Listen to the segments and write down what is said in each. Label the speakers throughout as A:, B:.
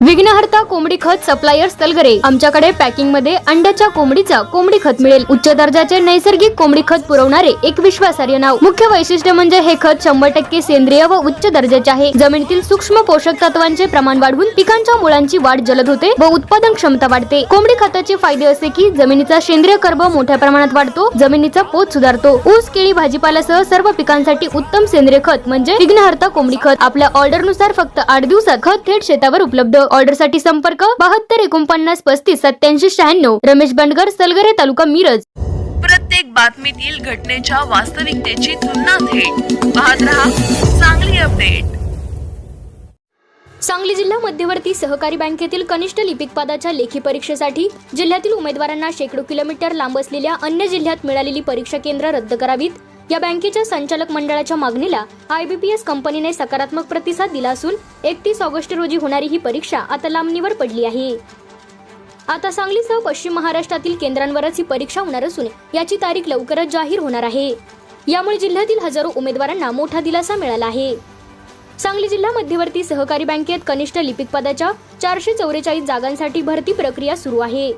A: विघ्नहर्ता कोंबडी खत सप्लायर तलगरे। आमच्याकडे पॅकिंग मध्ये अंड्याच्या कोंबडीचा कोंबडी खत मिळेल। उच्च दर्जाचे नैसर्गिक कोंबडी खत पुरवणारे एक विश्वासार्ह नाव। मुख्य वैशिष्ट्य म्हणजे हे खत 100% सेंद्रिय व उच्च दर्जाचे आहे। जमिनीतील सूक्ष्म पोषक तत्वांचे प्रमाण वाढवून पिकांच्या मुळांची वाढ जलद होते व उत्पादन क्षमता वाढते। कोंबडी खताचे फायदे असे की जमिनीचा सेंद्रिय कर्ब मोठ्या प्रमाणात वाढतो, जमिनीचा पोत सुधारतो। ऊस, केळी, भाजीपाल्यासह सर्व पिकांसाठी उत्तम सेंद्रिय खत म्हणजे विघ्नहर्ता कोंबडी खत। आपल्या ऑर्डर नुसार फक्त 8 दिवसात खत थेट शेतावर उपलब्ध। ऑर्डर साठी संपर्क 72 49 35 87 96। रमेश बंडगर, सलगरे, तालुका मिरज।
B: प्रत्येक बातमीतील घटनेच्या वास्तविकतेची तुलना थेट पाहत रहा सांगली अपडेट।
A: सांगली जिल्हा मध्यवर्ती सहकारी बँकेतील कनिष्ठ लिपिक पदाच्या लेखी परीक्षेसाठी जिल्ह्यातील उमेदवारांना शेकडो किलोमीटर लांब असलेल्या अन्य जिल्ह्यात मिळालेली परीक्षा केंद्र रद्द करावीत, या बँकेच्या संचालक मंडळाच्या मागणीला IBPS कंपनीने सकारात्मक प्रतिसाद दिला असून 31 ऑगस्ट रोजी होणारी ही परीक्षा आता लांबणीवर पडली आहे। आता सांगलीसह पश्चिम महाराष्ट्रातील केंद्रांवरच ही परीक्षा होणार असून याची तारीख लवकरच जाहीर होणार आहे। यामुळे जिल्ह्यातील हजारो उमेदवारांना मोठा दिलासा मिळाला आहे। सांगली जिल्हा मध्यवर्ती सहकारी बँकेत कनिष्ठ लिपिक पदाच्या 444 जागांसाठी भरती प्रक्रिया सुरू आहे।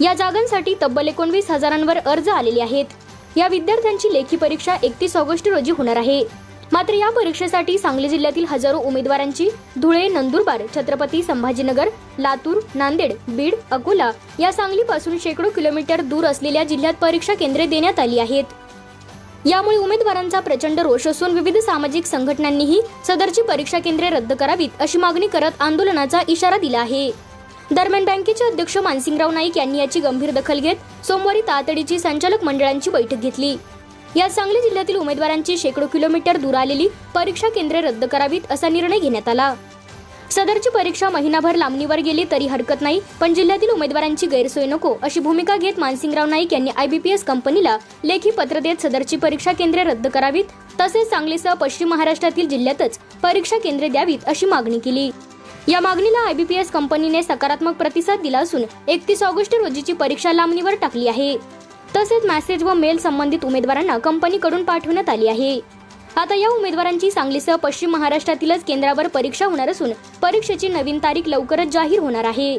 A: या जागांसाठी तब्बल 19 हजारांवर अर्ज आलेले आहेत। या विद्यार्थ्यांची लेखी परीक्षा 31 ऑगस्ट रोजी होणार आहे। मात्र या परीक्षेसाठी सांगली जिल्ह्यातील हजारो उमेदवारांची धुळे, नंदुरबार, छत्रपती संभाजीनगर, लातूर, नांदेड, बीड, अकोला या सांगलीपासून शेकडो किलोमीटर दूर असलेल्या जिल्ह्यात परीक्षा केंद्रे देण्यात आली आहेत। यामुळे उमेदवारांचा प्रचंड रोष असून विविध सामाजिक संघटनांनीही सदरची परीक्षा केंद्रे रद्द करावीत अशी मागणी करत आंदोलनाचा इशारा दिला आहे। दरम्यान बँकेचे अध्यक्ष मानसिंगराव नाईक यांनी याची गंभीर दखल घेत सोमवारी तातडीची संचालक मंडळांची बैठक घेतली। यात सांगली जिल्ह्यातील उमेदवारांची शेकडो किलोमीटर दूर आलेली परीक्षा केंद्रे रद्द करावीत असा निर्णय घेण्यात आला। सदरची परीक्षा महिनाभर लांबणीवर गेली तरी हरकत नाही, पण जिल्ह्यातील उमेदवारांची गैरसोय नको अशी भूमिका घेत मानसिंगराव नाईक यांनी IBPS कंपनीला लेखी पत्र देत सदरची परीक्षा केंद्रे रद्द करावीत, तसेच सांगलीसह पश्चिम महाराष्ट्रातील जिल्ह्यातच परीक्षा केंद्रे द्यावीत अशी मागणी केली। या मागणीला IBPS कंपनीने सकारात्मक प्रतिसाद दिला असून 31 ऑगस्ट रोजीची परीक्षा लांबणीवर टाकली आहे। तसेच मेसेज व मेल संबंधित उमेदवारांना कंपनीकडून पाठवण्यात आली आहे। आता या उमेदवारांची सांगलीसह पश्चिम महाराष्ट्रातीलच केंद्रावर परीक्षा होणार असून परीक्षेची नवीन तारीख लवकरच जाहीर होणार आहे।